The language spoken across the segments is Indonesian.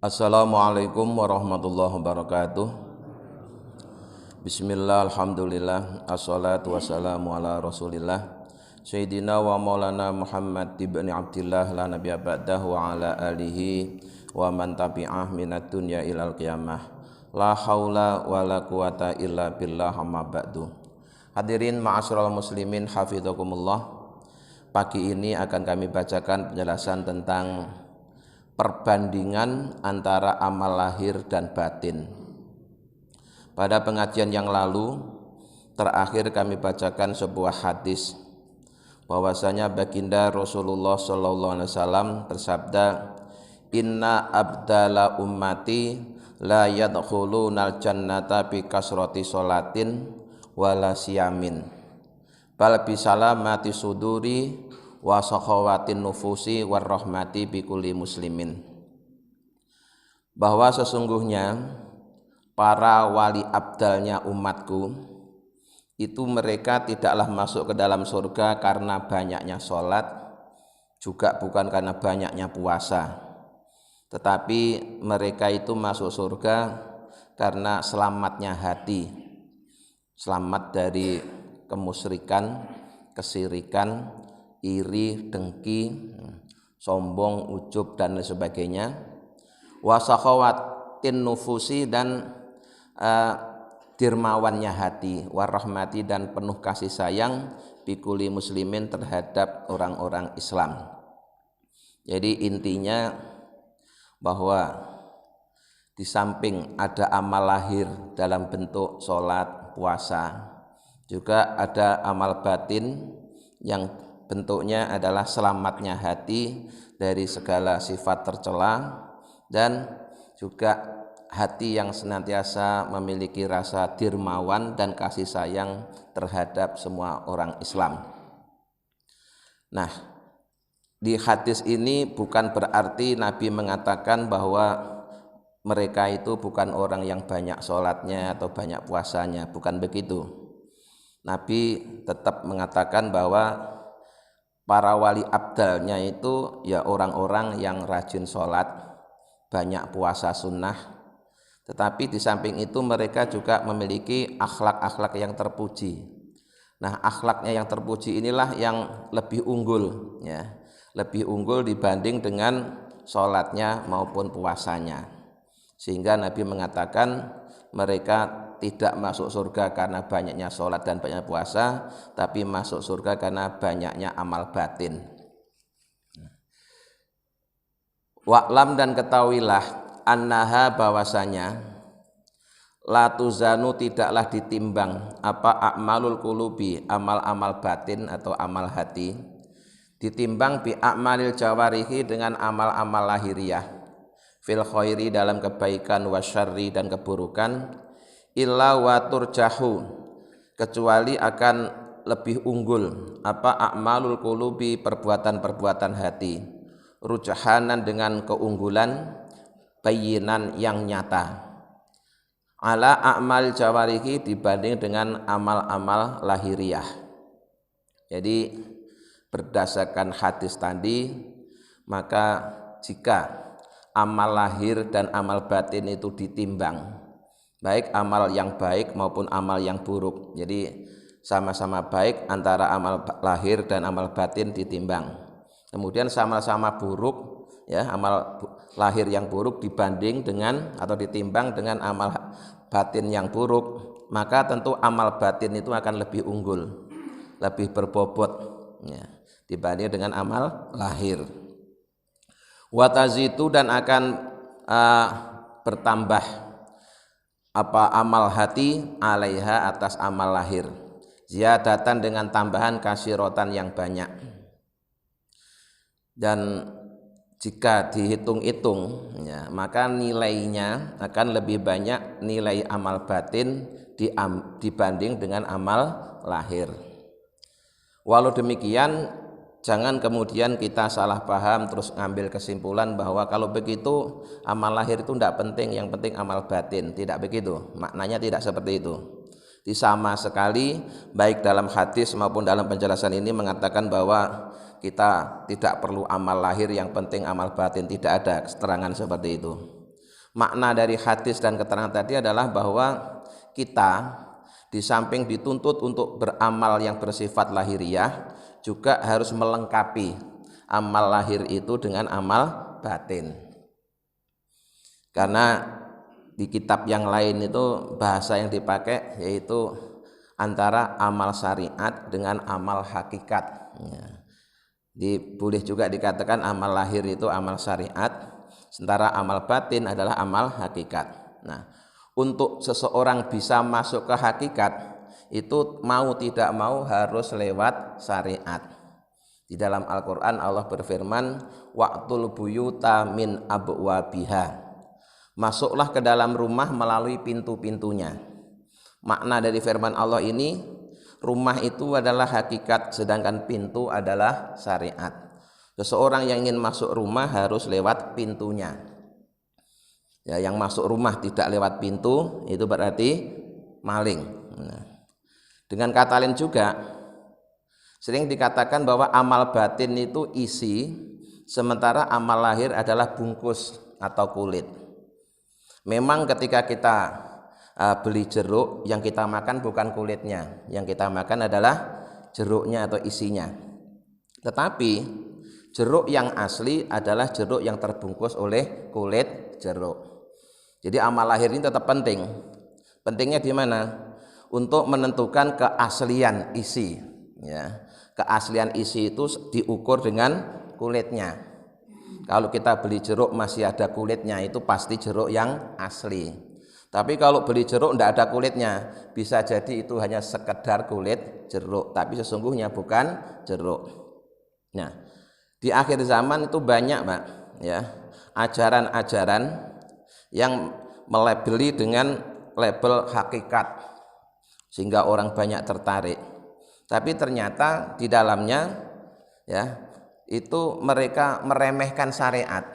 Assalamualaikum warahmatullahi wabarakatuh. Bismillah, alhamdulillah, assalatu wassalamu ala rasulillah Sayyidina wa maulana Muhammad ibn Abdillah la nabiyya ba'dah wa ala alihi wa man tabi'ah minad dunya ilal qiyamah. La haula wa la quwata illa billah amma ba'du. Hadirin ma'asyiral muslimin hafizakumullah. Pagi ini akan kami bacakan penjelasan tentang perbandingan antara amal lahir dan batin. Pada pengajian yang lalu terakhir kami bacakan sebuah hadis bahwasanya baginda Rasulullah sallallahu alaihi wasallam bersabda, "Inna abdala ummati la yadkhulunal jannata bi kasrati sholatin wala siyamin bal bi salamati suduri wa sakhawatin nufusi war rahmati bi kulli muslimin." Bahwa sesungguhnya para wali abdalnya umatku itu mereka tidaklah masuk ke dalam surga karena banyaknya sholat, juga bukan karena banyaknya puasa, tetapi mereka itu masuk surga karena selamatnya hati, selamat dari kemusyrikan, kesirikan, iri, dengki, sombong, ujub dan lain sebagainya. Wasakhawatin nufusi dan dermawannya hati, warahmati dan penuh kasih sayang bikuli muslimin terhadap orang-orang Islam. Jadi intinya bahwa di samping ada amal lahir dalam bentuk sholat, puasa, juga ada amal batin yang bentuknya adalah selamatnya hati dari segala sifat tercela dan juga hati yang senantiasa memiliki rasa dermawan dan kasih sayang terhadap semua orang Islam. Nah, di hadis ini bukan berarti Nabi mengatakan bahwa mereka itu bukan orang yang banyak sholatnya atau banyak puasanya, bukan begitu. Nabi tetap mengatakan bahwa para wali abdalnya itu ya orang-orang yang rajin sholat, banyak puasa sunnah, tetapi di samping itu mereka juga memiliki akhlak-akhlak yang terpuji. Nah, akhlaknya yang terpuji inilah yang lebih unggul, ya, lebih unggul dibanding dengan sholatnya maupun puasanya. Sehingga Nabi mengatakan mereka tidak masuk surga karena banyaknya sholat dan banyaknya puasa, tapi masuk surga karena banyaknya amal batin. Wa'lam dan ketahuilah annaha bahwasanya la tuzanu tidaklah ditimbang apa a'malul qulubi, amal-amal batin atau amal hati, ditimbang bi a'malil jawarihi dengan amal-amal lahiriah, fil khairi dalam kebaikan, wasyarri dan keburukan, illa wa turjahu kecuali akan lebih unggul apa a'malul qulubi, perbuatan-perbuatan hati, rujahanan dengan keunggulan, bayinan yang nyata, ala a'mal jawarihi dibanding dengan amal-amal lahiriah. Jadi berdasarkan hadis tadi, maka jika amal lahir dan amal batin itu ditimbang, baik amal yang baik maupun amal yang buruk, jadi sama-sama baik antara amal lahir dan amal batin ditimbang, kemudian sama-sama buruk, ya, amal lahir yang buruk dibanding dengan atau ditimbang dengan amal batin yang buruk, maka tentu amal batin itu akan lebih unggul, lebih berbobot, ya, dibanding dengan amal lahir. Watazitu dan akan bertambah apa amal hati alaiha atas amal lahir, ziyadatan dengan tambahan kasirotan yang banyak. Dan jika dihitung-hitung, ya, maka nilainya akan lebih banyak nilai amal batin dibanding dengan amal lahir. Walau demikian, jangan kemudian kita salah paham terus ngambil kesimpulan bahwa kalau begitu amal lahir itu tidak penting, yang penting amal batin. Tidak begitu, maknanya tidak seperti itu. Sama sekali baik dalam hadis maupun dalam penjelasan ini mengatakan bahwa kita tidak perlu amal lahir, yang penting amal batin. Tidak ada keterangan seperti itu. Makna dari hadis dan keterangan tadi adalah bahwa kita di samping dituntut untuk beramal yang bersifat lahiriah, juga harus melengkapi amal lahir itu dengan amal batin. Karena di kitab yang lain itu bahasa yang dipakai yaitu antara amal syariat dengan amal hakikat. Boleh juga dikatakan amal lahir itu amal syariat, sementara amal batin adalah amal hakikat. Nah, untuk seseorang bisa masuk ke hakikat itu mau tidak mau harus lewat syariat. Di dalam Al-Quran Allah berfirman, waqtul buyuta min abwabiha, masuklah ke dalam rumah melalui pintu-pintunya. Makna dari firman Allah ini, rumah itu adalah hakikat, sedangkan pintu adalah syariat. Seseorang yang ingin masuk rumah harus lewat pintunya. Ya, yang masuk rumah tidak lewat pintu itu berarti maling. Nah, dengan kata lain juga sering dikatakan bahwa amal batin itu isi, sementara amal lahir adalah bungkus atau kulit. Memang ketika kita beli jeruk, yang kita makan bukan kulitnya, yang kita makan adalah jeruknya atau isinya. Tetapi jeruk yang asli adalah jeruk yang terbungkus oleh kulit jeruk. Jadi amal lahir ini tetap penting. Pentingnya di mana? Untuk menentukan keaslian isi. Ya, keaslian isi itu diukur dengan kulitnya. Kalau kita beli jeruk masih ada kulitnya, itu pasti jeruk yang asli. Tapi kalau beli jeruk tidak ada kulitnya, bisa jadi itu hanya sekedar kulit jeruk, tapi sesungguhnya bukan jeruk. Nah, di akhir zaman itu banyak, Pak, ya, ajaran-ajaran yang melabeli dengan label hakikat sehingga orang banyak tertarik. Tapi ternyata di dalamnya, ya, itu mereka meremehkan syariat.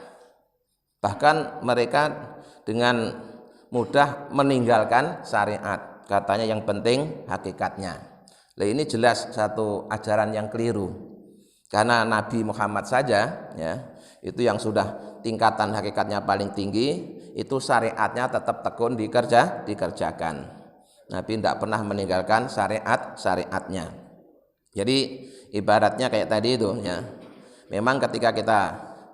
Bahkan mereka dengan mudah meninggalkan syariat. Katanya yang penting hakikatnya. Nah, ini jelas satu ajaran yang keliru. Karena Nabi Muhammad saja, ya, itu yang sudah tingkatan hakikatnya paling tinggi, itu syariatnya tetap tekun dikerjakan. Nabi tidak pernah meninggalkan syariatnya. Jadi ibaratnya kayak tadi itu, ya. Memang ketika kita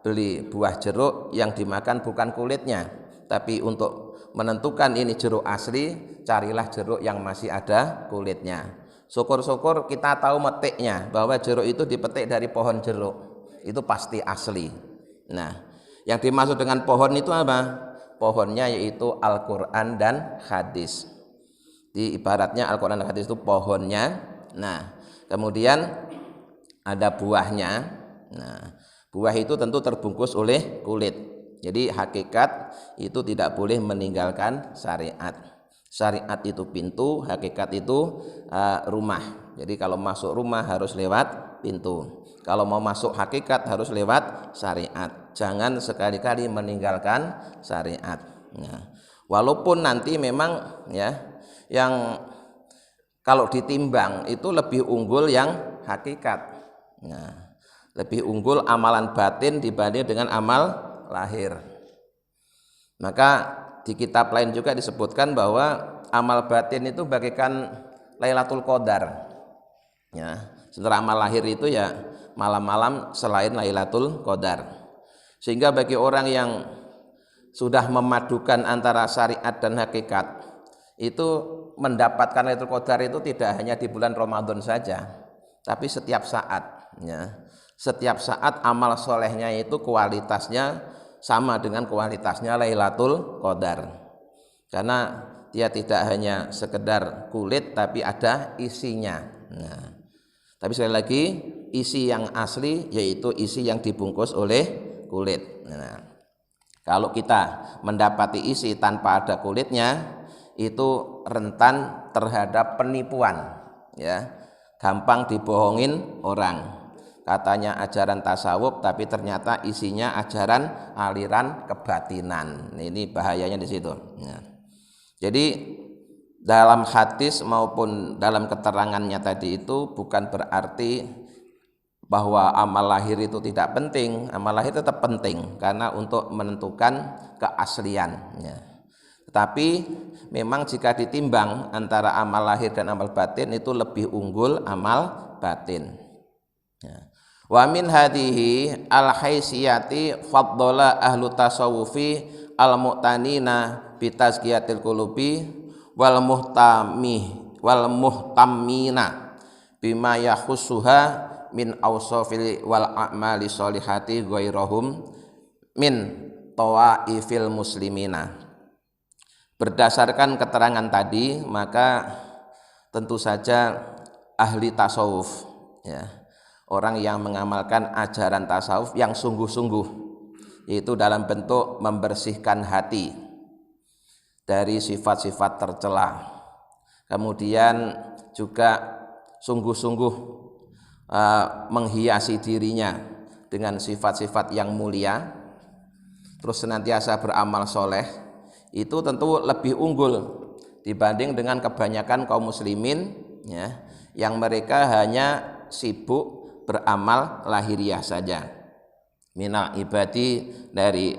beli buah jeruk, yang dimakan bukan kulitnya, tapi untuk menentukan ini jeruk asli, carilah jeruk yang masih ada kulitnya. Syukur-syukur kita tahu metiknya, bahwa jeruk itu dipetik dari pohon jeruk, itu pasti asli. Nah, yang dimaksud dengan pohon itu apa? Pohonnya yaitu Al-Quran dan hadis. Di ibaratnya Al-Quran dan hadis itu pohonnya. Nah, kemudian ada buahnya. Nah, buah itu tentu terbungkus oleh kulit. Jadi hakikat itu tidak boleh meninggalkan syariat. Syariat itu pintu, hakikat itu rumah. Jadi kalau masuk rumah harus lewat pintu. Kalau mau masuk hakikat harus lewat syariat. Jangan sekali-kali meninggalkan syariat. Nah, walaupun nanti memang, ya, yang kalau ditimbang itu lebih unggul yang hakikat. Nah, lebih unggul amalan batin dibanding dengan amal lahir. Maka di kitab lain juga disebutkan bahwa amal batin itu bagaikan Lailatul Qadar. Ya, setelah amal lahir itu ya malam-malam selain Lailatul Qadar. Sehingga bagi orang yang sudah memadukan antara syariat dan hakikat, itu mendapatkan Lailatul Qadar itu tidak hanya di bulan Ramadan saja, tapi setiap saat, ya. Setiap saat amal solehnya itu kualitasnya sama dengan kualitasnya Lailatul Qadar, karena dia tidak hanya sekedar kulit tapi ada isinya. Nah, tapi sekali lagi isi yang asli yaitu isi yang dibungkus oleh kulit. Nah, kalau kita mendapati isi tanpa ada kulitnya, itu rentan terhadap penipuan, ya, gampang dibohongin orang. Katanya ajaran tasawuf, tapi ternyata isinya ajaran aliran kebatinan. Ini bahayanya di situ. Ya. Jadi dalam hadis maupun dalam keterangannya tadi itu bukan berarti bahwa amal lahir itu tidak penting. Amal lahir tetap penting karena untuk menentukan keasliannya. Tetapi memang jika ditimbang antara amal lahir dan amal batin itu lebih unggul amal batin. Wa min hadhihi al haisiyati faddala ahlu tasawufi al mu'tanina bi tazkiyatil qulubi wal muhtammina bima yakhussuha min awsafil wal a'mali sholihati ghairahum min tawaifil muslimina. Berdasarkan keterangan tadi, maka tentu saja ahli tasawuf, ya, orang yang mengamalkan ajaran tasawuf yang sungguh-sungguh, yaitu dalam bentuk membersihkan hati dari sifat-sifat tercela, kemudian juga sungguh-sungguh menghiasi dirinya dengan sifat-sifat yang mulia, terus senantiasa beramal soleh, itu tentu lebih unggul dibanding dengan kebanyakan kaum muslimin, ya, yang mereka hanya sibuk beramal lahiriah saja. Minal ibadi, dari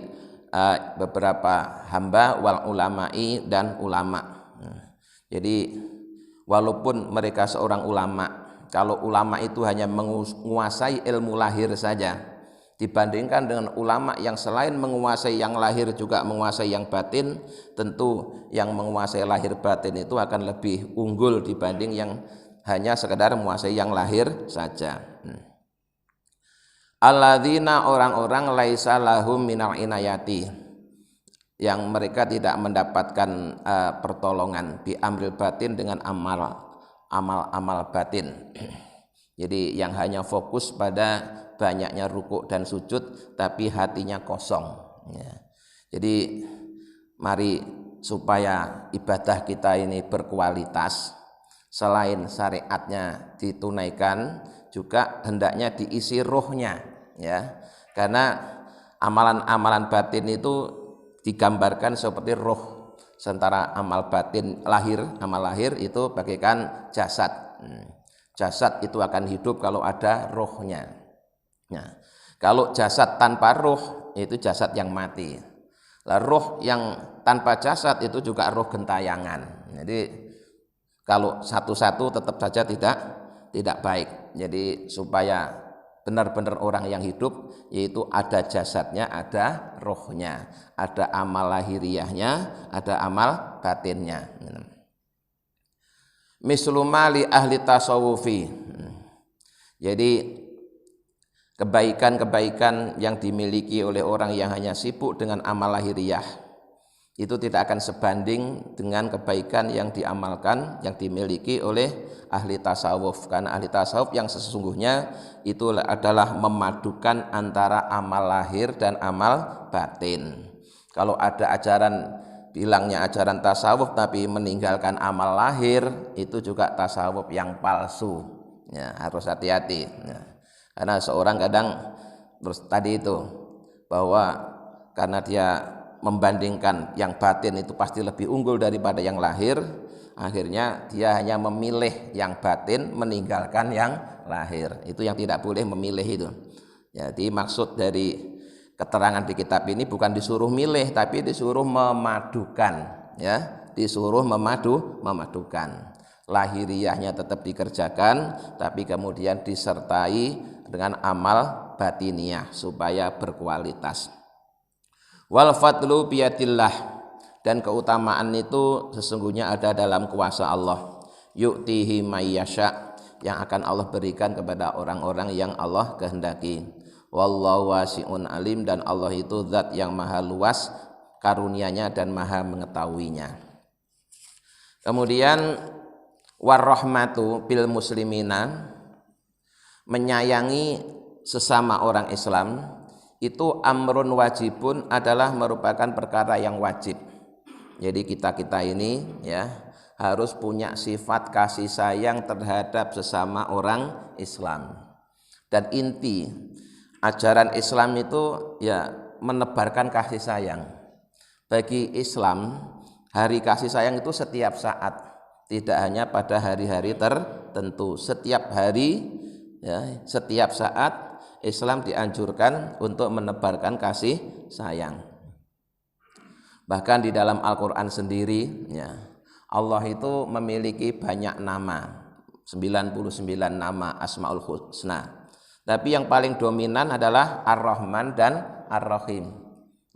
beberapa hamba, wal ulama'i, dan ulama. Jadi walaupun mereka seorang ulama, kalau ulama itu hanya menguasai ilmu lahir saja, dibandingkan dengan ulama yang selain menguasai yang lahir juga menguasai yang batin, tentu yang menguasai lahir batin itu akan lebih unggul dibanding yang hanya sekedar menguasai yang lahir saja. Alladzina, orang-orang laisa lahum minal inayati, yang mereka tidak mendapatkan pertolongan bi amril batin, dengan amal batin. Jadi yang hanya fokus pada banyaknya rukuk dan sujud tapi hatinya kosong, ya. Jadi mari supaya ibadah kita ini berkualitas, selain syariatnya ditunaikan, juga hendaknya diisi ruhnya, ya. Karena amalan-amalan batin itu digambarkan seperti ruh, sementara amal batin lahir, amal lahir itu bagaikan jasad. Jasad itu akan hidup kalau ada ruhnya. Nah, kalau jasad tanpa ruh itu jasad yang mati. Lah ruh yang tanpa jasad itu juga ruh gentayangan. Jadi kalau satu-satu tetap saja tidak baik. Jadi supaya benar-benar orang yang hidup, yaitu ada jasadnya, ada rohnya, ada amal lahiriahnya, ada amal batinnya. Misluma li ahli tasawufi. Jadi kebaikan-kebaikan yang dimiliki oleh orang yang hanya sibuk dengan amal lahiriah itu tidak akan sebanding dengan kebaikan yang diamalkan, yang dimiliki oleh ahli tasawuf. Karena ahli tasawuf yang sesungguhnya itu adalah memadukan antara amal lahir dan amal batin. Kalau ada ajaran, bilangnya ajaran tasawuf tapi meninggalkan amal lahir, itu juga tasawuf yang palsu, ya, harus hati-hati, ya. Karena seorang kadang terus tadi itu bahwa karena dia membandingkan yang batin itu pasti lebih unggul daripada yang lahir, akhirnya dia hanya memilih yang batin, meninggalkan yang lahir. Itu yang tidak boleh memilih itu. Jadi maksud dari keterangan di kitab ini bukan disuruh milih, tapi disuruh memadukan, ya, disuruh memadukan. Lahiriahnya tetap dikerjakan, tapi kemudian disertai dengan amal batiniah supaya berkualitas. Wal fadlu biyadillah, dan keutamaan itu sesungguhnya ada dalam kuasa Allah. Yu'tihi mayyasha, yang akan Allah berikan kepada orang-orang yang Allah kehendaki. Wallahu wasi'un alim, dan Allah itu zat yang maha luas karunia-Nya dan maha mengetahuinya. Kemudian warahmatu bil muslimina, menyayangi sesama orang Islam itu amrun wajibun, adalah merupakan perkara yang wajib. Jadi kita ini, ya, harus punya sifat kasih sayang terhadap sesama orang Islam. Dan inti ajaran Islam itu, ya, menebarkan kasih sayang. Bagi Islam, hari kasih sayang itu setiap saat, tidak hanya pada hari-hari tertentu. Setiap hari Ya, setiap saat Islam dianjurkan untuk menebarkan kasih sayang. Bahkan di dalam Al-Quran sendiri, ya, Allah itu memiliki banyak nama, 99 nama Asmaul Husna. Tapi yang paling dominan adalah Ar-Rahman dan Ar-Rahim,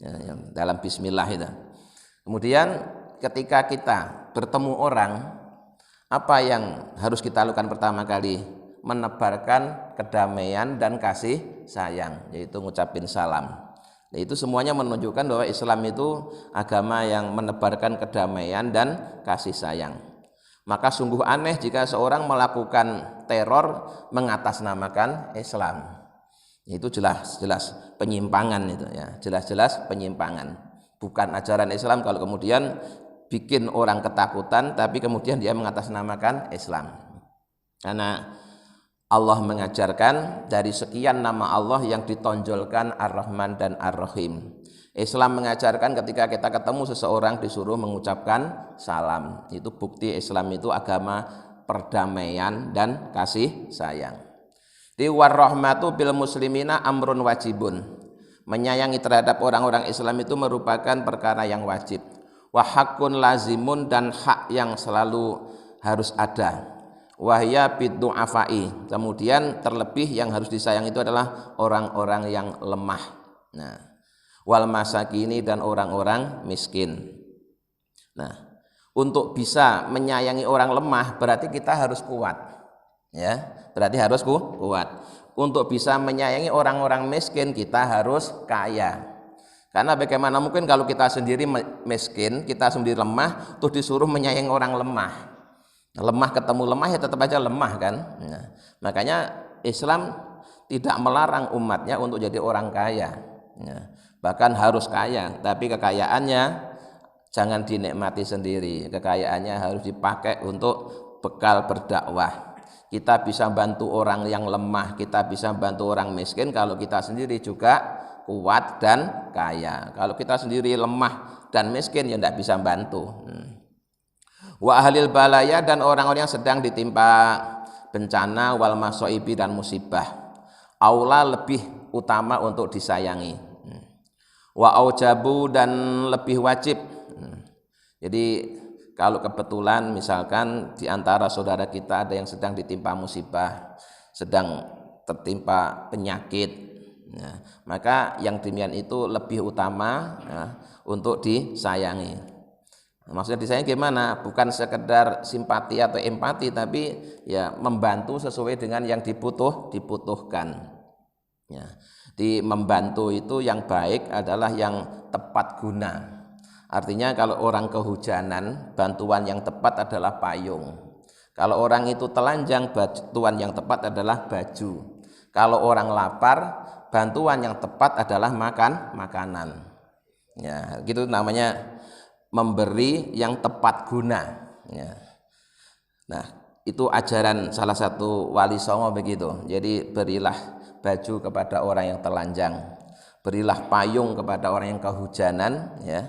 ya, yang dalam Bismillah itu. Kemudian ketika kita bertemu orang, apa yang harus kita lakukan pertama kali? Menebarkan kedamaian dan kasih sayang, yaitu ngucapin salam. Nah, itu semuanya menunjukkan bahwa Islam itu agama yang menebarkan kedamaian dan kasih sayang. Maka sungguh aneh jika seorang melakukan teror mengatasnamakan Islam. Itu jelas-jelas penyimpangan itu, ya, jelas-jelas penyimpangan. Bukan ajaran Islam kalau kemudian bikin orang ketakutan tapi kemudian dia mengatasnamakan Islam. Karena Allah mengajarkan dari sekian nama Allah yang ditonjolkan Ar-Rahman dan Ar-Rahim. Islam mengajarkan ketika kita ketemu seseorang disuruh mengucapkan salam. Itu bukti Islam itu agama perdamaian dan kasih sayang. Di warahmatu bil muslimina amrun wajibun. Menyayangi terhadap orang-orang Islam itu merupakan perkara yang wajib. Wa haqqun lazimun, dan hak yang selalu harus ada. Wahya biddu'afai, kemudian terlebih yang harus disayang itu adalah orang-orang yang lemah. Nah, wal masakini, dan orang-orang miskin. Nah, untuk bisa menyayangi orang lemah berarti kita harus kuat, ya, berarti harus kuat. Untuk bisa menyayangi orang-orang miskin kita harus kaya. Karena bagaimana mungkin kalau kita sendiri miskin, kita sendiri lemah, terus disuruh menyayangi orang lemah. Lemah ketemu lemah ya tetap aja lemah kan. Nah, makanya Islam tidak melarang umatnya untuk jadi orang kaya, ya, bahkan harus kaya, tapi kekayaannya jangan dinikmati sendiri. Kekayaannya harus dipakai untuk bekal berdakwah. Kita bisa bantu orang yang lemah, kita bisa bantu orang miskin kalau kita sendiri juga kuat dan kaya. Kalau kita sendiri lemah dan miskin ya tidak bisa bantu. Wa ahlil balaya, dan orang-orang yang sedang ditimpa bencana, wal masoibi, dan musibah, aula lebih utama untuk disayangi. Wa aujabu, dan lebih wajib. Jadi kalau kebetulan misalkan di antara saudara kita ada yang sedang ditimpa musibah, sedang tertimpa penyakit, ya, maka yang demikian itu lebih utama, ya, untuk disayangi. Maksudnya disayang gimana? Bukan sekedar simpati atau empati, tapi ya membantu sesuai dengan yang dibutuhkan. Ya, di membantu itu yang baik adalah yang tepat guna. Artinya kalau orang kehujanan, bantuan yang tepat adalah payung. Kalau orang itu telanjang, bantuan yang tepat adalah baju. Kalau orang lapar, bantuan yang tepat adalah makanan. Ya, gitu namanya memberi yang tepat guna, ya. Nah, itu ajaran salah satu wali songo begitu. Jadi berilah baju kepada orang yang telanjang, berilah payung kepada orang yang kehujanan, ya,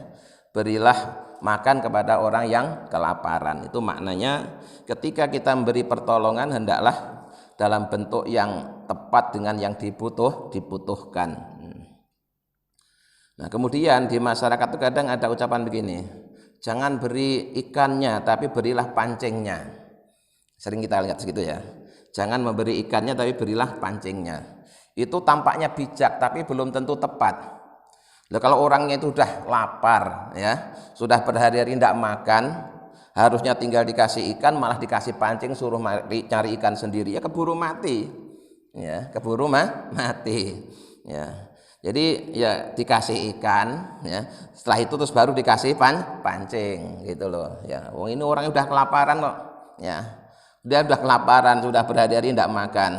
berilah makan kepada orang yang kelaparan. Itu maknanya ketika kita memberi pertolongan hendaklah dalam bentuk yang tepat dengan yang dibutuhkan. Nah, kemudian di masyarakat itu kadang ada ucapan begini, jangan beri ikannya tapi berilah pancingnya. Sering kita lihat segitu, ya, jangan memberi ikannya tapi berilah pancingnya. Itu tampaknya bijak tapi belum tentu tepat. Nah, kalau orangnya itu sudah lapar, ya, sudah berhari-hari tidak makan, harusnya tinggal dikasih ikan malah dikasih pancing, suruh cari ikan sendiri, ya keburu mati, ya, keburu mati, ya. Jadi ya dikasih ikan, ya, setelah itu terus baru dikasih pancing gitu loh, ya. Wong ini orangnya udah kelaparan kok, ya, dia udah kelaparan, sudah berhari-hari tidak makan,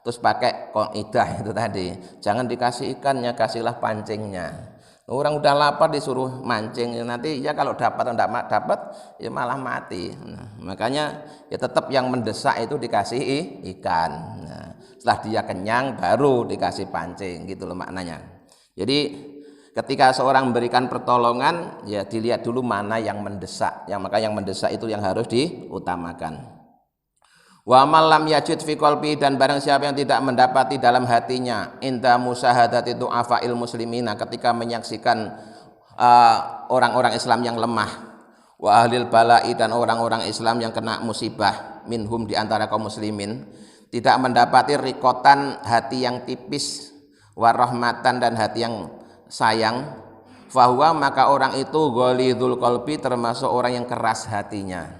terus pakai kaidah itu tadi, jangan dikasih ikannya, kasihlah pancingnya. Orang udah lapar disuruh mancing, ya, nanti ya kalau dapat atau tidak dapat ya malah mati. Nah, makanya ya tetap yang mendesak itu dikasih ikan. Nah, setelah dia kenyang baru dikasih pancing, gitu loh maknanya. Jadi ketika seorang memberikan pertolongan ya dilihat dulu mana yang mendesak, maka yang mendesak itu yang harus diutamakan. Wa man lam yajid fi qalbi, dan barang siapa yang tidak mendapati dalam hatinya inda musahadati du'afa'il muslimina, ketika menyaksikan orang-orang Islam yang lemah, wa ahlil bala'i, dan orang-orang Islam yang kena musibah, minhum di antara kaum muslimin, tidak mendapati rikotan, hati yang tipis, warahmatan, dan hati yang sayang, fahuwa, maka orang itu ghalidhul qalbi, termasuk orang yang keras hatinya.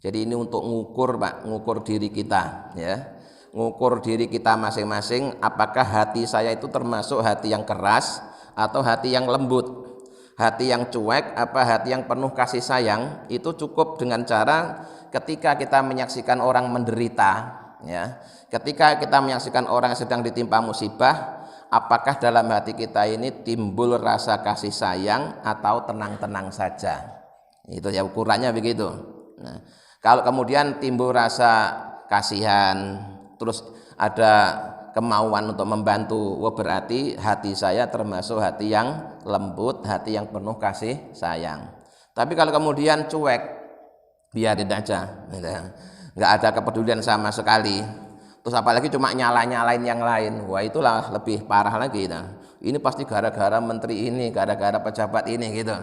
Jadi ini untuk ngukur, Pak, ngukur diri kita, ya. Ngukur diri kita masing-masing, apakah hati saya itu termasuk hati yang keras atau hati yang lembut, hati yang cuek apa hati yang penuh kasih sayang. Itu cukup dengan cara ketika kita menyaksikan orang menderita, ya. Ketika kita menyaksikan orang yang sedang ditimpa musibah, apakah dalam hati kita ini timbul rasa kasih sayang atau tenang-tenang saja. Itu ya ukurannya begitu. Nah, kalau kemudian timbul rasa kasihan, terus ada kemauan untuk membantu, berarti hati saya termasuk hati yang lembut, hati yang penuh kasih sayang. Tapi kalau kemudian cuek, biarin aja, nggak ada kepedulian sama sekali, terus apalagi cuma nyalain yang lain, wah itulah lebih parah lagi. Nah, ini pasti gara-gara menteri ini, gara-gara pejabat ini gitu.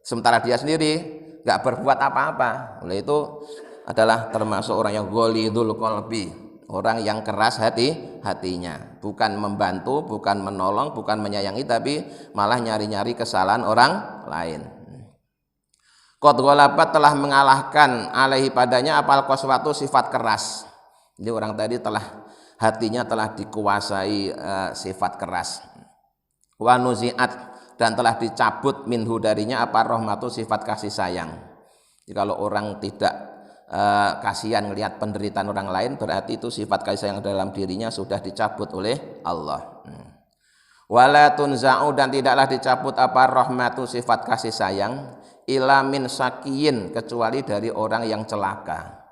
Sementara dia sendiri nggak berbuat apa-apa. Oleh itu adalah termasuk orang yang ghalidhul qalbi, orang yang keras hatinya, bukan membantu, bukan menolong, bukan menyayangi, tapi malah nyari-nyari kesalahan orang lain. Qad ghalabat, telah mengalahkan, alaihi padanya, apal qaswatu, sifat keras. Jadi orang tadi hatinya telah dikuasai sifat keras. Wa nuzi'at, dan telah dicabut minhu darinya apa rahmatu, sifat kasih sayang. Jadi kalau orang tidak kasihan melihat penderitaan orang lain, berarti itu sifat kasih sayang dalam dirinya sudah dicabut oleh Allah. Wala tunza'u, dan tidaklah dicabut apa rahmatu, sifat kasih sayang, ila min sakiyin, kecuali dari orang yang celaka.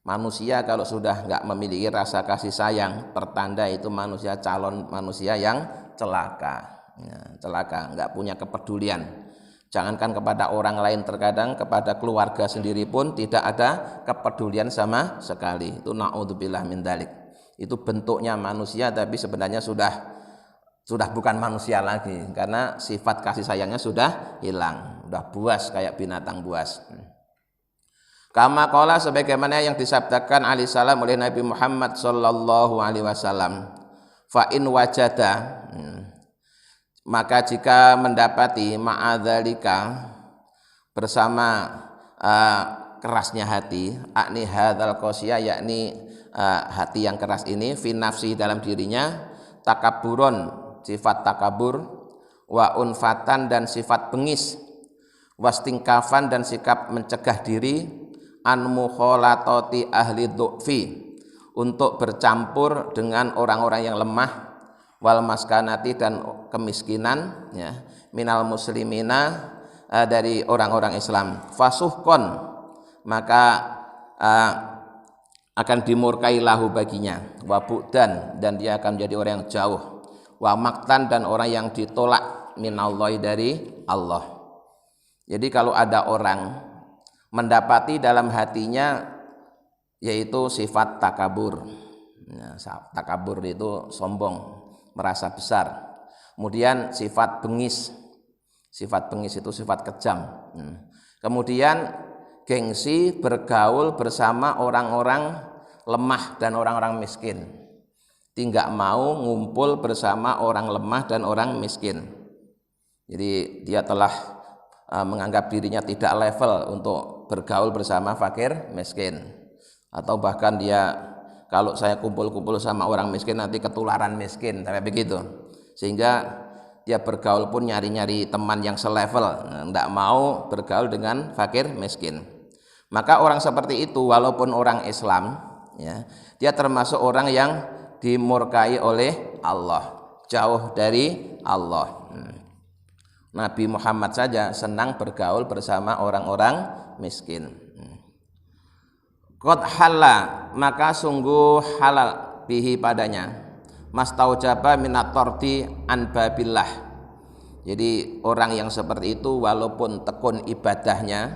Manusia kalau sudah enggak memiliki rasa kasih sayang, pertanda itu manusia calon manusia yang celaka. Ya, celaka, enggak punya kepedulian. Jangankan kepada orang lain, terkadang kepada keluarga sendiri pun tidak ada kepedulian sama sekali. Itu naudzubillah min dzalik. Itu bentuknya manusia, tapi sebenarnya sudah bukan manusia lagi, karena sifat kasih sayangnya sudah hilang, sudah buas kayak binatang buas. Kama qala, sebagaimana yang disabdakan alaihi salam oleh Nabi Muhammad sallallahu alaihi wasallam, fa in wajada, maka jika mendapati ma'adzalika, bersama kerasnya hati, akni hadzal qasiyah, yakni hati yang keras ini, fi nafsi, dalam dirinya, takaburun, sifat takabur, wa unfatan, dan sifat bengis, wastingkafan, dan sikap mencegah diri, an mukhalatati ahli dhu'fi, untuk bercampur dengan orang-orang yang lemah, wal maskanati, dan kemiskinan, ya, minal muslimina, dari orang-orang Islam, fasuhkon, maka akan dimurkai lahu baginya, wa bu'dan, dan dia akan menjadi orang yang jauh, wa maktan, dan orang yang ditolak, minallahi, dari Allah. Jadi kalau ada orang mendapati dalam hatinya yaitu sifat takabur, ya, takabur itu sombong, merasa besar. Kemudian sifat bengis itu sifat kejam. Kemudian gengsi, bergaul bersama orang-orang lemah dan orang-orang miskin. Tidak mau ngumpul bersama orang lemah dan orang miskin. Jadi dia telah menganggap dirinya tidak level untuk bergaul bersama fakir miskin, atau bahkan dia, kalau saya kumpul-kumpul sama orang miskin nanti ketularan miskin, kayak begitu. Sehingga dia bergaul pun nyari-nyari teman yang selevel, tidak mau bergaul dengan fakir miskin. Maka orang seperti itu walaupun orang Islam, ya, dia termasuk orang yang dimurkai oleh Allah, jauh dari Allah. Nabi Muhammad saja senang bergaul bersama orang-orang miskin. Qad halla, maka sungguh halal, bihi padanya, mastaujaba minat tordi an babillah. Jadi orang yang seperti itu walaupun tekun ibadahnya,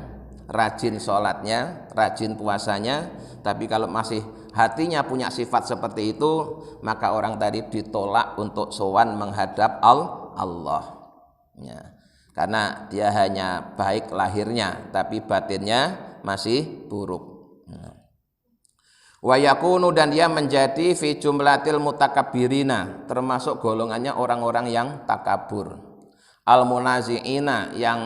rajin sholatnya, rajin puasanya, tapi kalau masih hatinya punya sifat seperti itu, maka orang tadi ditolak untuk sowan menghadap Allah. Ya. Karena dia hanya baik lahirnya, tapi batinnya masih buruk. Wa yakunu, dan dia menjadi fi jumlatil mutakabbirina, termasuk golongannya orang-orang yang takabur, al munazi'ina, yang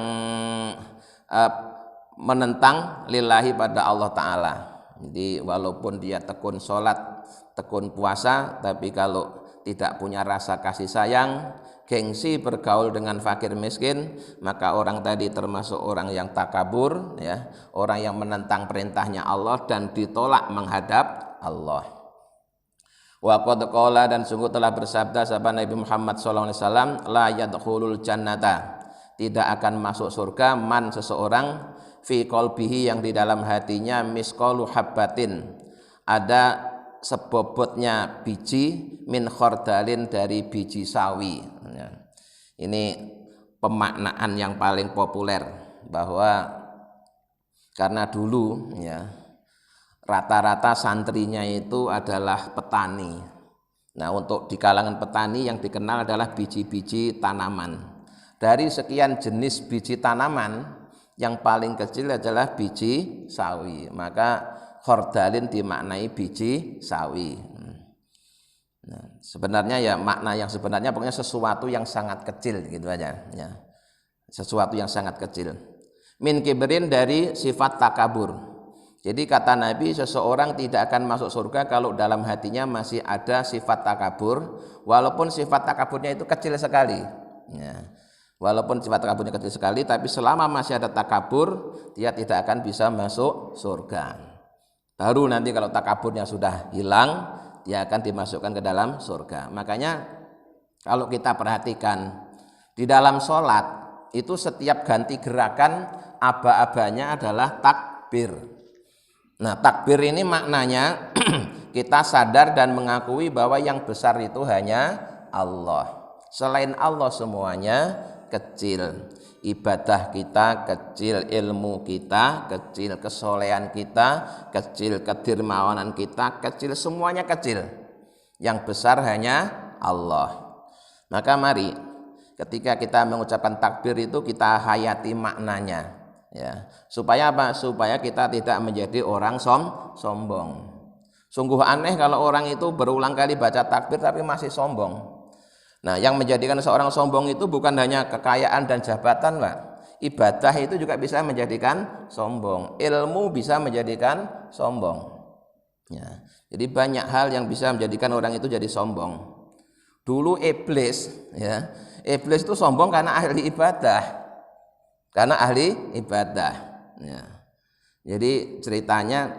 menentang lillahi pada Allah Ta'ala. Jadi walaupun dia tekun sholat, tekun puasa, tapi kalau tidak punya rasa kasih sayang, gengsi bergaul dengan fakir miskin, maka orang tadi termasuk orang yang takabur, ya, orang yang menentang perintahnya Allah dan ditolak menghadap Allah. Wa qad qala, dan sungguh telah bersabda sahabat Nabi Muhammad SAW, la yadkhulul jannata, tidak akan masuk surga man, seseorang, fi qalbihi, yang di dalam hatinya misqalu habbatin, ada sebobotnya biji, min khordalin, dari biji sawi. Ini pemaknaan yang paling populer, bahwa karena dulu, ya, rata-rata santrinya itu adalah petani. Nah, untuk di kalangan petani yang dikenal adalah biji-biji tanaman. Dari sekian jenis biji tanaman, yang paling kecil adalah biji sawi, maka khordalin dimaknai biji sawi. Nah, sebenarnya ya makna yang sebenarnya pokoknya sesuatu yang sangat kecil gitu aja, ya. Sesuatu yang sangat kecil. Min kibrin, dari sifat takabur. Jadi kata Nabi, seseorang tidak akan masuk surga kalau dalam hatinya masih ada sifat takabur, walaupun sifat takaburnya itu kecil sekali, ya. Walaupun sifat takaburnya kecil sekali, tapi selama masih ada takabur, dia tidak akan bisa masuk surga. Baru nanti kalau takaburnya sudah hilang, dia akan dimasukkan ke dalam surga. Makanya kalau kita perhatikan di dalam sholat itu setiap ganti gerakan aba-abanya adalah takbir. Nah, takbir ini maknanya kita sadar dan mengakui bahwa yang besar itu hanya Allah. Selain Allah semuanya kecil. Ibadah kita kecil, ilmu kita kecil, kesolehan kita kecil, kedermawanan kita kecil, semuanya kecil. Yang besar hanya Allah. Maka mari ketika kita mengucapkan takbir itu kita hayati maknanya, ya. Supaya apa? Supaya kita tidak menjadi orang sombong. Sungguh aneh kalau orang itu berulang kali baca takbir tapi masih sombong. Nah, yang menjadikan seorang sombong itu bukan hanya kekayaan dan jabatan, Pak. Ibadah itu juga bisa menjadikan sombong. Ilmu bisa menjadikan sombong. Ya. Jadi banyak hal yang bisa menjadikan orang itu jadi sombong. Dulu iblis, ya. Iblis itu sombong karena ahli ibadah. Karena ahli ibadah. Ya. Jadi ceritanya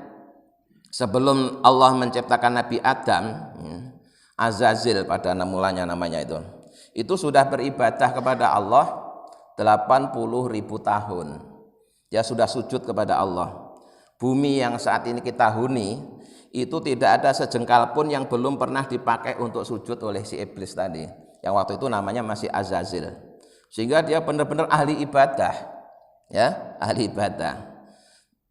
sebelum Allah menciptakan Nabi Adam, ya, Azazil pada mulanya namanya itu sudah beribadah kepada Allah 80.000 tahun. Dia sudah sujud kepada Allah. Bumi yang saat ini kita huni itu tidak ada sejengkal pun yang belum pernah dipakai untuk sujud oleh si iblis tadi, yang waktu itu namanya masih Azazil. Sehingga dia benar-benar ahli ibadah, ya, ahli ibadah.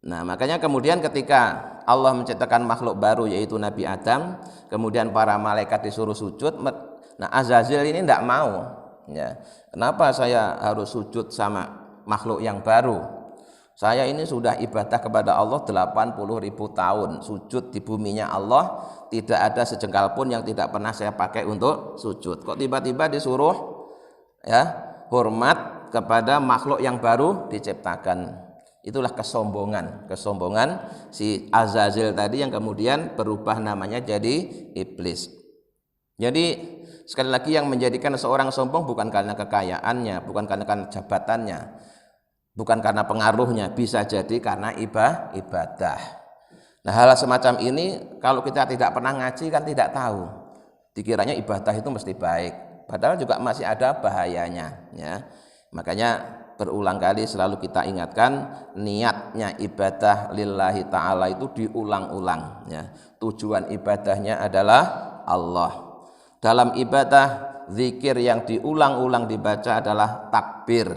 Nah, makanya kemudian ketika Allah menciptakan makhluk baru yaitu Nabi Adam, kemudian para malaikat disuruh sujud. Nah, Azazil ini tidak mau, ya. Kenapa saya harus sujud sama makhluk yang baru? Saya ini sudah ibadah kepada Allah 80.000 tahun, sujud di buminya Allah, tidak ada sejengkal pun yang tidak pernah saya pakai untuk sujud. Kok tiba-tiba disuruh, ya, hormat kepada makhluk yang baru diciptakan? Itulah kesombongan si Azazil tadi yang kemudian berubah namanya jadi iblis. Jadi sekali lagi yang menjadikan seorang sombong bukan karena kekayaannya, bukan karena jabatannya, bukan karena pengaruhnya, bisa jadi karena ibadah. Nah, hal semacam ini kalau kita tidak pernah ngaji kan tidak tahu. Dikiranya ibadah itu mesti baik, padahal juga masih ada bahayanya, ya. Makanya berulang kali selalu kita ingatkan, niatnya ibadah lillahi ta'ala itu diulang-ulang, ya. Tujuan ibadahnya adalah Allah. Dalam ibadah zikir yang diulang-ulang dibaca adalah takbir,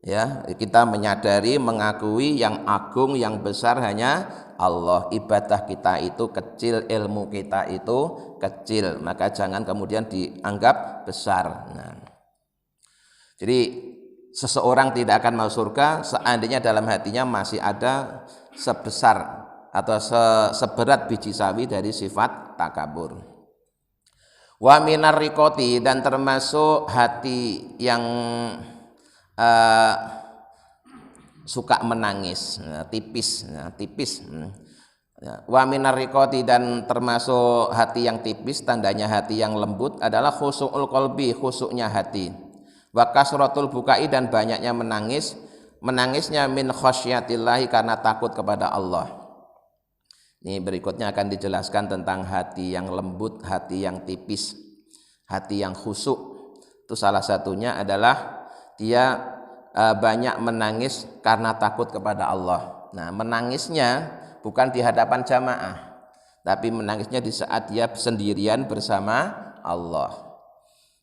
ya. Kita menyadari, mengakui yang agung, yang besar hanya Allah. Ibadah kita itu kecil, ilmu kita itu kecil, maka jangan kemudian dianggap besar. Nah, jadi seseorang tidak akan masuk surga seandainya dalam hatinya masih ada sebesar atau seberat biji sawi dari sifat takabur. Wa minar riqati, dan termasuk hati yang suka menangis, tipis. Wa minar riqati, dan termasuk hati yang tipis, tandanya hati yang lembut adalah khusu'ul qalbi, khusuknya hati. Wa kasratul bukai, dan banyaknya menangisnya min khasyatillahi, karena takut kepada Allah. Ini berikutnya akan dijelaskan tentang hati yang lembut, hati yang tipis, hati yang khusyuk. Itu salah satunya adalah dia banyak menangis karena takut kepada Allah. Nah, menangisnya bukan di hadapan jamaah, tapi menangisnya di saat dia sendirian bersama Allah.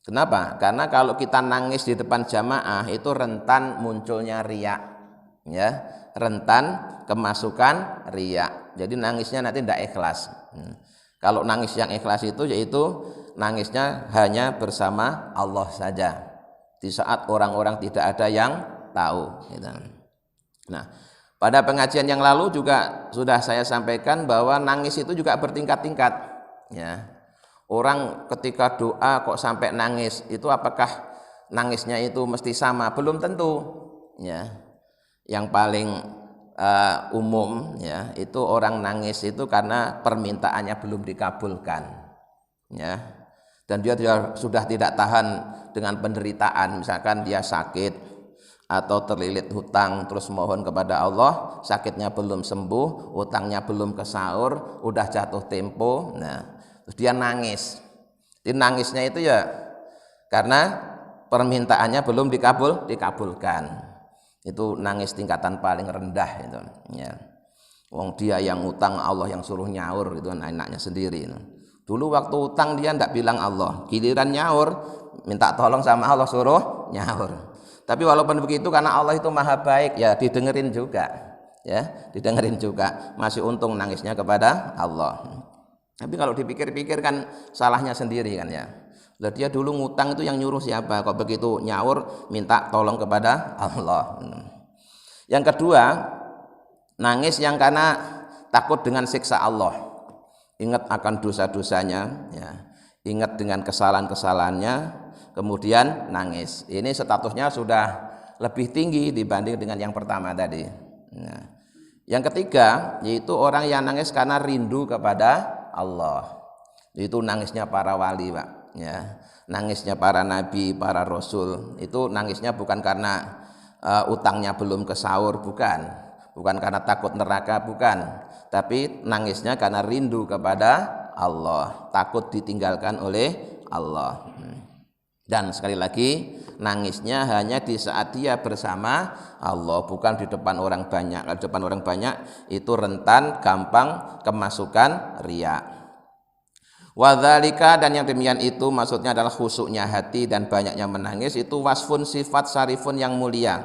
Kenapa? Karena kalau kita nangis di depan jamaah itu rentan munculnya riya, ya, rentan kemasukan riya. Jadi nangisnya nanti tidak ikhlas. Kalau nangis yang ikhlas itu yaitu nangisnya hanya bersama Allah saja, di saat orang-orang tidak ada yang tahu. Nah, pada pengajian yang lalu juga sudah saya sampaikan bahwa nangis itu juga bertingkat-tingkat. Ya, orang ketika doa kok sampai nangis, itu apakah nangisnya itu mesti sama? Belum tentu. Ya, yang paling umum ya itu orang nangis itu karena permintaannya belum dikabulkan, ya, dan dia sudah tidak tahan dengan penderitaan, misalkan dia sakit atau terlilit hutang terus mohon kepada Allah, sakitnya belum sembuh, hutangnya belum kesaur, udah jatuh tempo, nah terus dia nangis. Jadi nangisnya itu ya karena permintaannya belum dikabulkan. Itu nangis tingkatan paling rendah itu, ya. Wong dia yang utang, Allah yang suruh nyaur, itu enaknya sendiri. Dulu waktu utang dia tidak bilang Allah, giliran nyaur minta tolong sama Allah suruh nyaur. Tapi walaupun begitu karena Allah itu maha baik, ya didengerin juga, ya didengerin juga. Masih untung nangisnya kepada Allah. Tapi kalau dipikir-pikir kan salahnya sendiri kan, ya. Lah dia dulu ngutang itu yang nyuruh siapa? Kok begitu nyaur minta tolong kepada Allah. Yang kedua, nangis yang karena takut dengan siksa Allah. Ingat akan dosa-dosanya, ya. Ingat dengan kesalahan-kesalahannya, kemudian nangis. Ini statusnya sudah lebih tinggi dibanding dengan yang pertama tadi. Nah, yang ketiga yaitu orang yang nangis karena rindu kepada Allah. Itu nangisnya para wali, Pak. Ya, nangisnya para nabi, para rasul, itu nangisnya bukan karena utangnya belum kesaur, bukan karena takut neraka, bukan, tapi nangisnya karena rindu kepada Allah, takut ditinggalkan oleh Allah. Dan sekali lagi nangisnya hanya di saat dia bersama Allah, bukan di depan orang banyak. Di depan orang banyak itu rentan gampang kemasukan riya. Wadzalika, dan yang demikian itu maksudnya adalah khusuknya hati dan banyaknya menangis itu wasfun sifat syarifun yang mulia,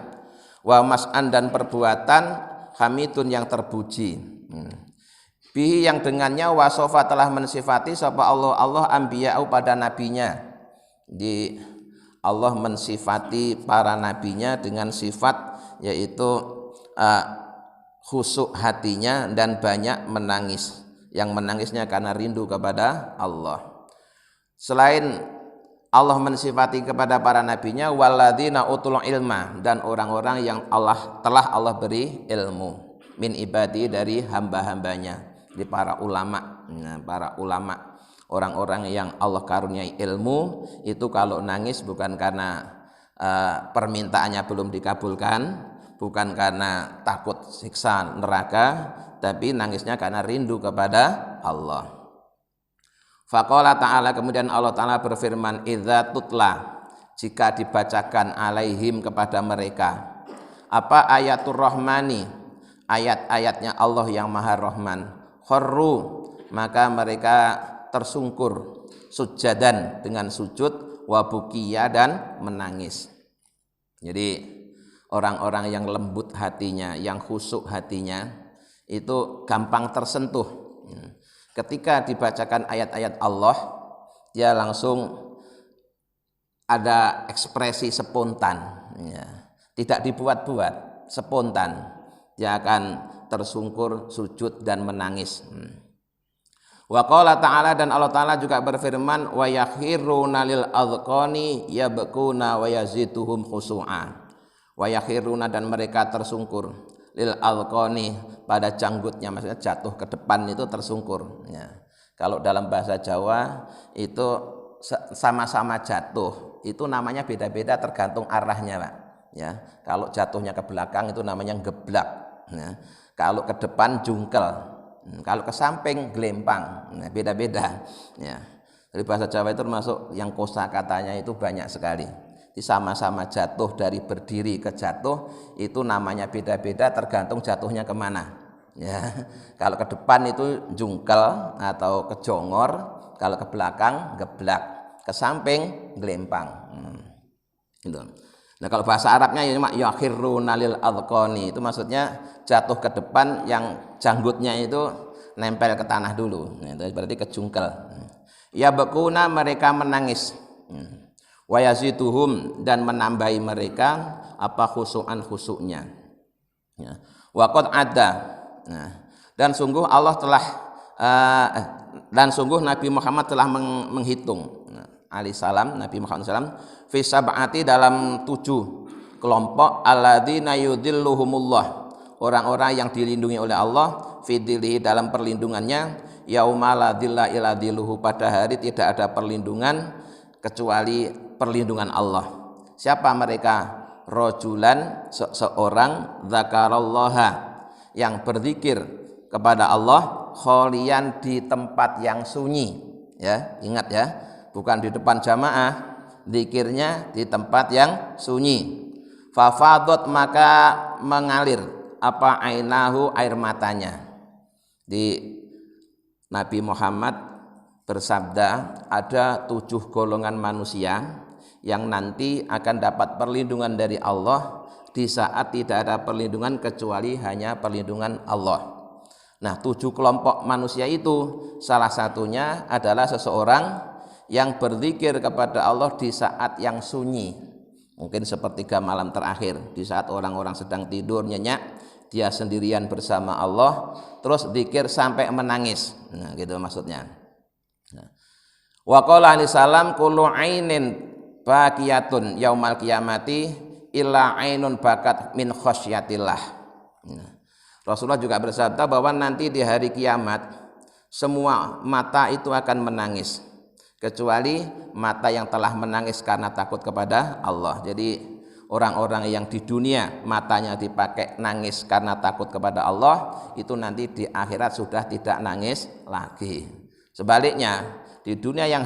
wa mas'an, dan perbuatan hamidun yang terpuji. Bihi, yang dengannya wasofa telah mensifati sapa Allah ambiya'u pada nabinya. Di Allah mensifati para nabinya dengan sifat yaitu khusuk hatinya dan banyak menangis. Yang menangisnya karena rindu kepada Allah. Selain Allah mensifati kepada para nabinya walladzina utul ilma, dan orang-orang yang telah Allah beri ilmu min ibadi, dari hamba-hambanya, di para ulama. Nah, para ulama, orang-orang yang Allah karuniai ilmu, itu kalau nangis bukan karena permintaannya belum dikabulkan, bukan karena takut siksa neraka, tapi nangisnya karena rindu kepada Allah. Faqala ta'ala, kemudian Allah Ta'ala berfirman, idza tutla, jika dibacakan alaihim kepada mereka apa ayatul rahmani, ayat-ayatnya Allah yang maha rahman, kharru, maka mereka tersungkur, sujadan, dengan sujud, wa bukiya, dan menangis. Jadi orang-orang yang lembut hatinya, yang khusyuk hatinya, itu gampang tersentuh. Ketika dibacakan ayat-ayat Allah, dia langsung ada ekspresi spontan, tidak dibuat-buat, spontan. Dia akan tersungkur, sujud dan menangis. Wa qala ta'ala, dan Allah Ta'ala juga berfirman, wa yakhiruna lil adqani yabkuna wa yazituhum khusu'a. Wa yakhiruna, dan mereka tersungkur, lil adqani, pada janggutnya, maksudnya jatuh ke depan itu tersungkur. Kalau dalam bahasa Jawa itu sama-sama jatuh, itu namanya beda-beda tergantung arahnya, Pak. Kalau jatuhnya ke belakang itu namanya geblak. Kalau ke depan jungkel, kalau ke samping gelempang. Beda-beda. Dari bahasa Jawa itu termasuk yang kosakatanya itu banyak sekali. Sama-sama jatuh, dari berdiri ke jatuh itu namanya beda-beda tergantung jatuhnya kemana. Kalau ke depan itu jungkel atau kejongor, kalau ke belakang geblak, ke samping gelempang. Gitu. Nah, kalau bahasa Arabnya yakhiruna lil adqani, itu maksudnya jatuh ke depan yang janggutnya itu nempel ke tanah dulu. Itu berarti kejungkel. Ya bakuna, mereka menangis. Wa yazituhum, dan menambahi mereka apa khusu'an khusuknya. Wa qad ada. Dan sungguh Allah telah dan sungguh Nabi Muhammad telah menghitung, alaihi salam, Nabi Muhammad SAW, fi sab'ati, dalam 7 kelompok, alladzina yudhilluhumullah, orang-orang yang dilindungi oleh Allah, fi dhillihi, dalam perlindungannya, yauma la dhilla illa dhilluhu, pada hari tidak ada perlindungan kecuali perlindungan Allah. Siapa mereka? Rajulan, seorang, dzakarallaha, yang berzikir kepada Allah, kholian, di tempat yang sunyi. Ingat bukan di depan jamaah, zikirnya di tempat yang sunyi. Fafadot, maka mengalir apa ainahu, air matanya. Di Nabi Muhammad bersabda, ada 7 golongan manusia yang nanti akan dapat perlindungan dari Allah di saat tidak ada perlindungan kecuali hanya perlindungan Allah. Nah, 7 kelompok manusia itu salah satunya adalah seseorang yang berzikir kepada Allah di saat yang sunyi, mungkin sepertiga malam terakhir, di saat orang-orang sedang tidur nyenyak, dia sendirian bersama Allah, terus zikir sampai menangis. Nah, gitu maksudnya. Wa qala alaihi salam, kullu ainin baqiyatun yaumal qiyamati illa ainun bakat min khasyatillah. Rasulullah juga bersabda bahwa nanti di hari kiamat semua mata itu akan menangis kecuali mata yang telah menangis karena takut kepada Allah. Jadi orang-orang yang di dunia matanya dipakai nangis karena takut kepada Allah, itu nanti di akhirat sudah tidak nangis lagi. Sebaliknya, di dunia yang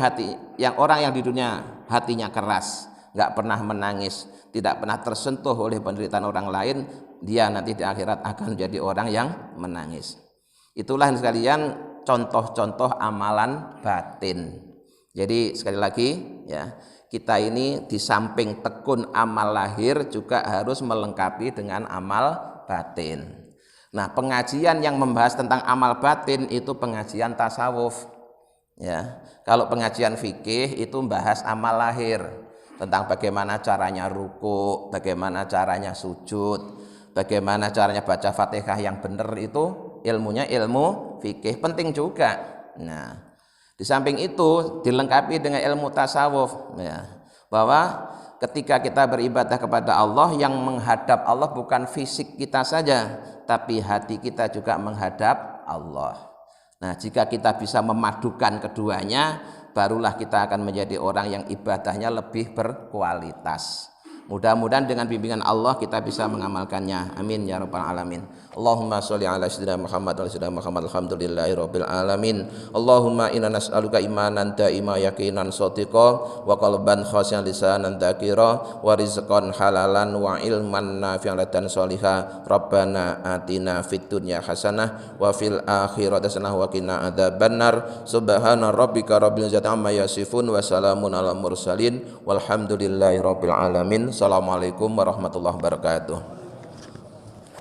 orang yang di dunia hatinya keras, nggak pernah menangis, tidak pernah tersentuh oleh penderitaan orang lain, dia nanti di akhirat akan menjadi orang yang menangis. Itulah sekalian contoh-contoh amalan batin. Jadi sekali lagi kita ini di samping tekun amal lahir juga harus melengkapi dengan amal batin. Nah, pengajian yang membahas tentang amal batin itu pengajian tasawuf. Kalau pengajian fikih itu membahas amal lahir, tentang bagaimana caranya ruku, bagaimana caranya sujud, bagaimana caranya baca Fatihah yang benar, itu ilmunya ilmu fikih, penting juga. Nah, di samping itu dilengkapi dengan ilmu tasawuf, bahwa ketika kita beribadah kepada Allah, yang menghadap Allah bukan fisik kita saja, tapi hati kita juga menghadap Allah. Nah, jika kita bisa memadukan keduanya, barulah kita akan menjadi orang yang ibadahnya lebih berkualitas. Mudah-mudahan dengan bimbingan Allah kita bisa mengamalkannya. Amin ya rabbal alamin. Allahumma sholli ala sayyidina Muhammad wa sayyidina Muhammad, alhamdulillahi rabbil alamin. Allahumma inna nas'aluka imanan da'ima yaqinan shadiqa wa qalban khashian lisanan dzakira wa rizqan halalan wa ilman nafi'an dan sholiha. Rabbana atina fid dunya hasanah wa fil akhirati hasanah wa qina adzabannar. Subhana rabbika rabbil izzati amma yasifun wa salamun alal mursalin walhamdulillahi rabbil alamin. Assalamualaikum warahmatullahi wabarakatuh.